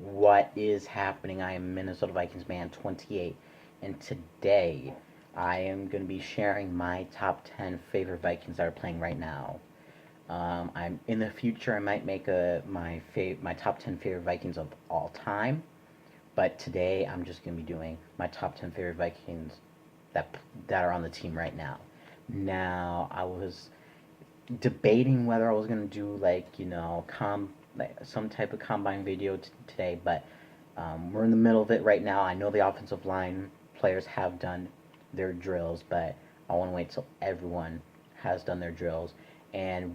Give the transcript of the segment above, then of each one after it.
What is happening? I am Minnesota Vikings man 28, and today I am going to be sharing my top 10 favorite Vikings that are playing right now. I'm in the future. I might make my top 10 favorite Vikings of all time, but today I'm just going to be doing my top 10 favorite Vikings that are on the team right now. Now I was debating whether I was gonna do like some type of combine video today, but we're in the middle of it right now. I know the offensive line players have done their drills, but I want to wait till everyone has done their drills, and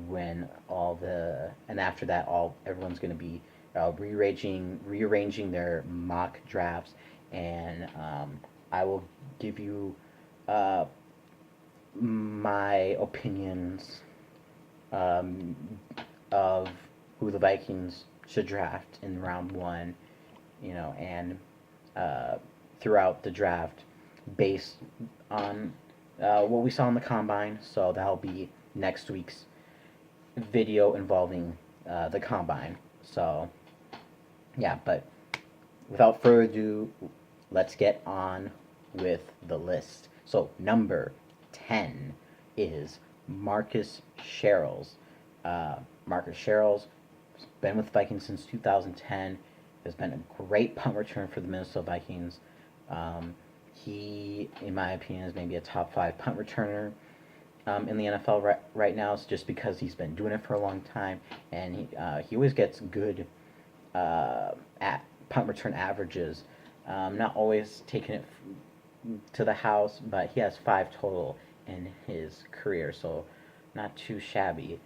after that, all everyone's gonna be rearranging their mock drafts, and I will give you uh, my opinions um, of who the Vikings should draft in round one, and uh, throughout the draft based on what we saw in the combine. So that'll be next week's video involving the combine. So, yeah, but without further ado, let's get on with the list. So, number 10 is Marcus Sherrills. Marcus Sherrills has been with the Vikings since 2010. Has been a great punt return for the Minnesota Vikings. He, in my opinion, is maybe a top five punt returner in the NFL right now. It's just because he's been doing it for a long time, and he always gets good at punt return averages. Not always taking it to the house, but he has five total in his career, so not too shabby.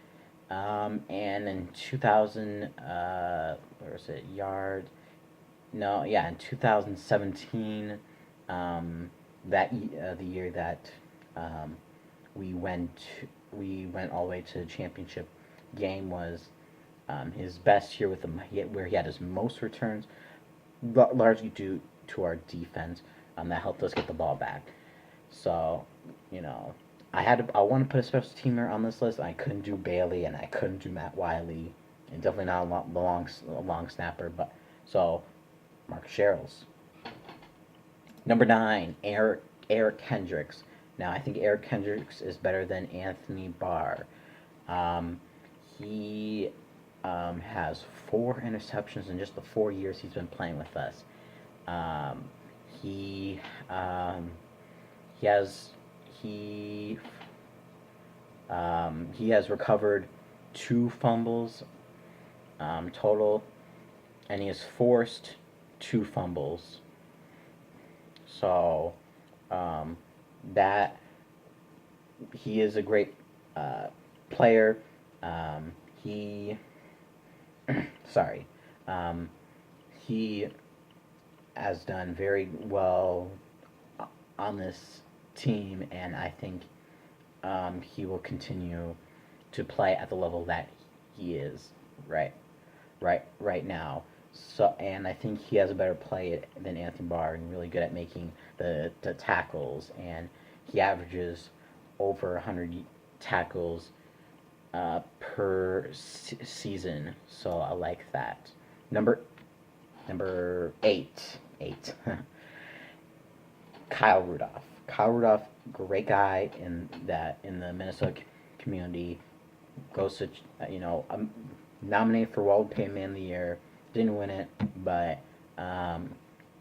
And in 2000, where was it? No, yeah, in 2017, the year that um, we went we went all the way to the championship game was his best year with them, where he had his most returns, largely due to our defense that helped us get the ball back. So, you know, I want to put a special teamer on this list. I couldn't do Bailey and I couldn't do Matt Wiley, and definitely not a long snapper. But so Mark Sherrills. Number 9, Eric Kendricks. Now I think Eric Kendricks is better than Anthony Barr. Um, he has 4 interceptions in just the 4 years he's been playing with us. Um, he um, he has he he has recovered 2 fumbles total, and he has forced 2 fumbles. So um, that he is a great uh, player. He sorry, um, he has done very well on this team, and I think he will continue to play at the level that he is right right now. So, and I think he has a better play than Anthony Barr, and really good at making the tackles, and he averages over 100 tackles per season. So I like that. Number number eight, Kyle Rudolph. Kyle Rudolph, great guy in the Minnesota community. Goes to nominated for World Pay Man of the Year. Didn't win it, but um,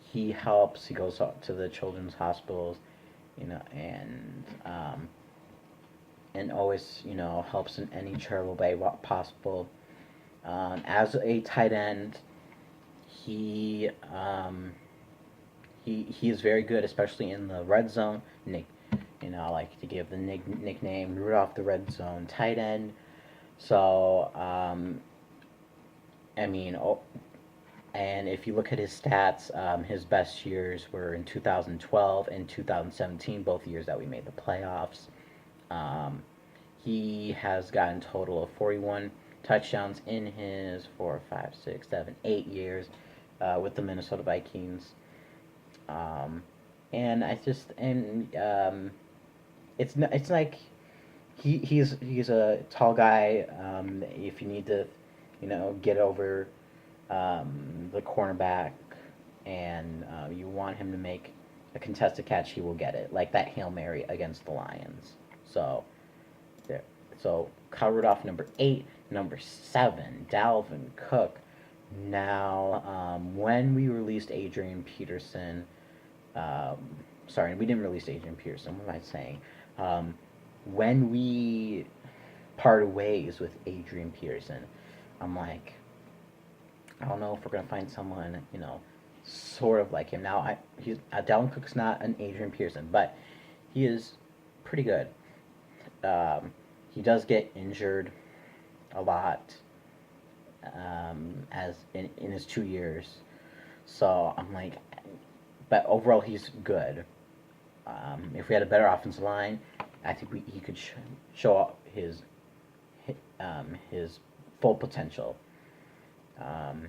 he helps. He goes to the children's hospitals, and always helps in any charitable way possible. As a tight end, he um, he is very good, especially in the red zone. Nick, I like to give the nickname Rudolph the Red Zone tight end. So I mean, and if you look at his stats, his best years were in 2012 and 2017, both years that we made the playoffs. Um, he has gotten a total of 41 touchdowns in his 4, 5, 6, 7, 8 years with the Minnesota Vikings. Um, and I just and it's like he's a tall guy. If you need to, get over the cornerback, and you want him to make a contested catch, he will get it, like that Hail Mary against the Lions. So there. So Kyle Rudolph, number 8. Number 7, Dalvin Cook. Now, when we released Adrian Peterson, um, sorry, we didn't release Adrian Peterson. What am I saying? When we parted ways with Adrian Peterson, I'm like, I don't know if we're gonna find someone, sort of like him. Now, Dalvin Cook's not an Adrian Peterson, but he is pretty good. He does get injured a lot, as in his 2 years. So I'm like, but overall he's good. If we had a better offensive line, I think he could show up his full potential. Um,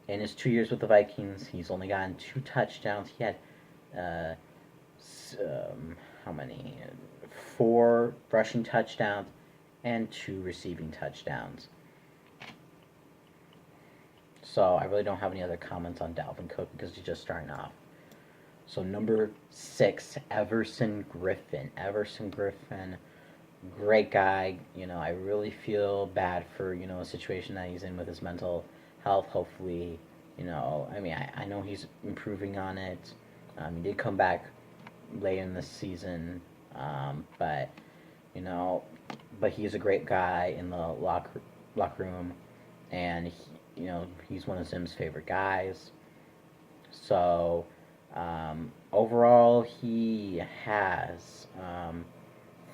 in his 2 years with the Vikings, he's only gotten 2 touchdowns. He had uh, how many? 4 rushing touchdowns and 2 receiving touchdowns. So I really don't have any other comments on Dalvin Cook because he's just starting off. So number 6, Everson Griffin. Everson Griffin, great guy. I really feel bad for a situation that he's in with his mental health. Hopefully, I know he's improving on it. He did come back later in the season, but you know, but he's a great guy in the locker room, and he's one of Zim's favorite guys. So overall, he has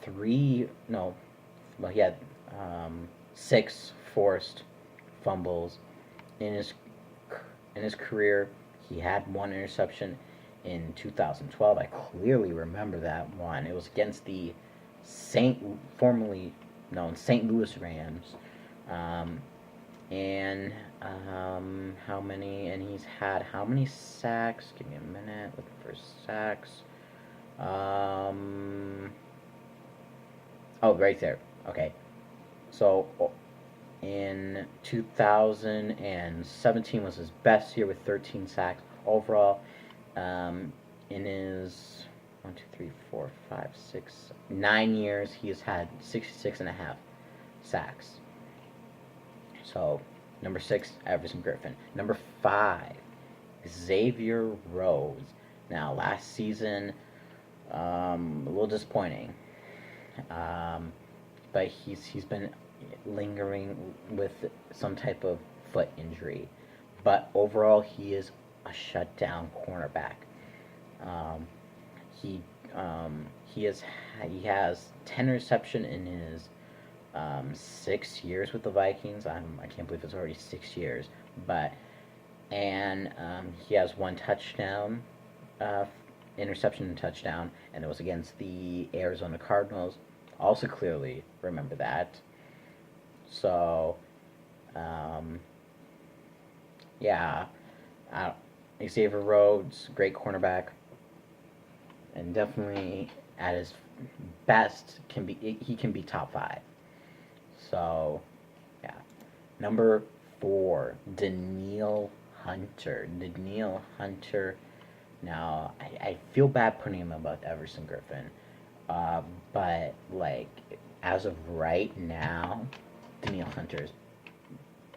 three no, well he had 6 forced fumbles in his career. He had 1 interception in 2012. I clearly remember that one. It was against the formerly known St. Louis Rams. And how many? And he's had how many sacks? Give me a minute. Looking for sacks. Oh, right there. Okay. So in 2017 was his best year with 13 sacks overall. In his 1, 2, 3, 4, 5, 6, 9 years, he has had 66.5 sacks. So, number 6, Everson Griffin. Number 5, Xavier Rhodes. Now, last season, a little disappointing, but he's been lingering with some type of foot injury. But overall, he is a shutdown cornerback. He has 10 reception in his 6 years with the Vikings. I can't believe it's already 6 years, and he has 1 touchdown, interception and touchdown, and it was against the Arizona Cardinals. Also clearly remember that. So, yeah, Xavier Rhodes, great cornerback, and definitely at his best he can be top 5. So, yeah. Number 4, Danielle Hunter. Danielle Hunter. Now, I feel bad putting him above Everson Griffin, but like as of right now, Danielle Hunter is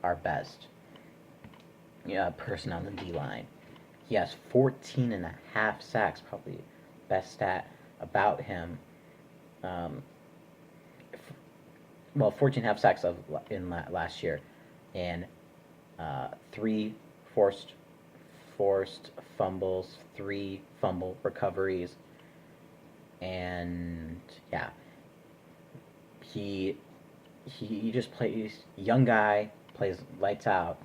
our best person on the D line. He has 14.5 sacks, probably best stat about him. 14.5 sacks in last year, and 3 forced fumbles, 3 fumble recoveries, and yeah, he just plays, young guy, plays lights out,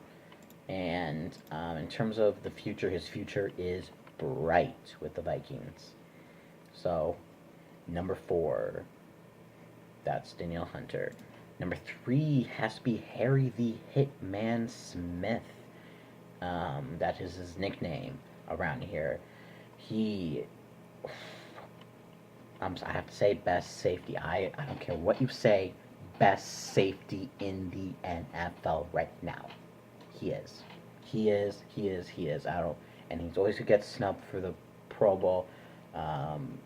and in terms of the future, his future is bright with the Vikings. So, number 4, that's Danielle Hunter. Number 3 has to be Harry the Hitman Smith. That is his nickname around here. I have to say best safety. I don't care what you say, best safety in the NFL right now. He is. He is. I don't, and he's always gets snubbed for the Pro Bowl.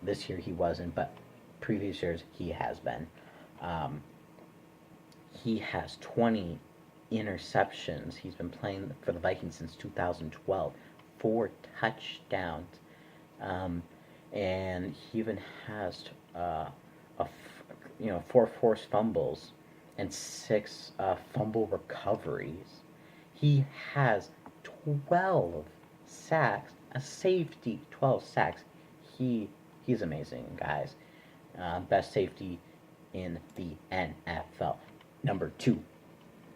This year he wasn't, but previous years he has been. Um, he has 20 interceptions. He's been playing for the Vikings since 2012. 4 touchdowns. Um, and he even has four forced fumbles and six fumble recoveries. He has 12 sacks, a safety, 12 sacks. He's amazing, guys. Best safety in the NFL. Number 2,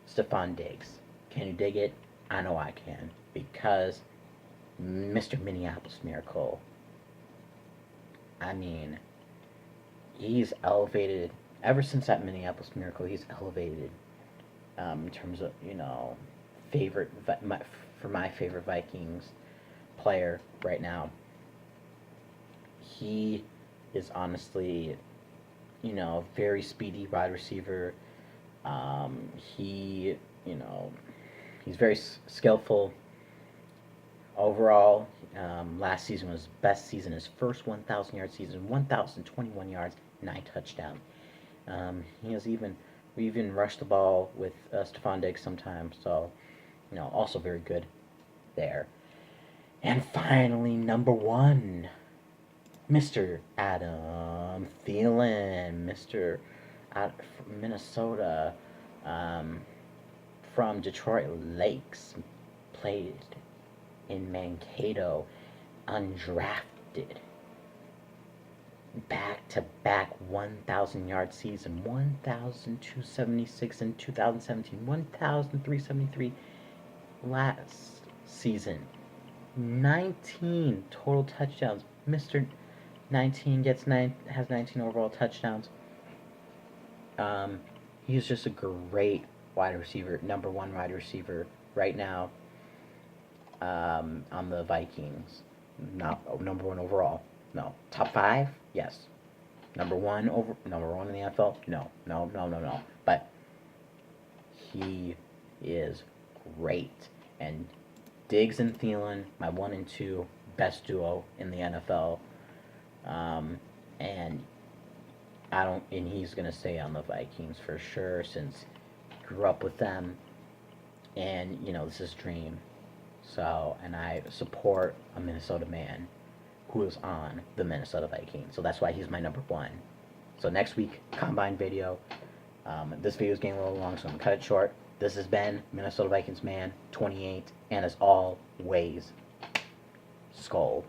Stephon Diggs. Can you dig it? I know I can, because Mr. Minneapolis Miracle. I mean, he's elevated ever since that Minneapolis Miracle. He's elevated in terms of favorite for my favorite Vikings player right now. He is honestly, very speedy wide receiver. He, he's very skillful. Overall, last season was his best season. His first 1,000-yard season, 1,021 yards, 9 touchdowns. We even rushed the ball with Stephon Diggs sometimes. So, also very good there. And finally, number 1, Mr. Adam Thielen, Mr. From Minnesota, from Detroit Lakes, played in Mankato, undrafted, back-to-back 1,000-yard season, 1,276 in 2017, 1,373 last season, 19 total touchdowns. Mr. 19 has 19 overall touchdowns. He's just a great wide receiver, number 1 wide receiver right now. On the Vikings, not number 1 overall. No, top 5, yes. Number 1 in the NFL, no. But he is great, and Diggs and Thielen, my 1 and 2 best duo in the NFL. And he's gonna stay on the Vikings for sure, since he grew up with them, and this is his dream. So, and I support a Minnesota man who is on the Minnesota Vikings. So that's why he's my number 1. So next week, Combine video. This video is getting a little long, so I'm going to cut it short. This has been Minnesota Vikings Man 28, and as always, Skull.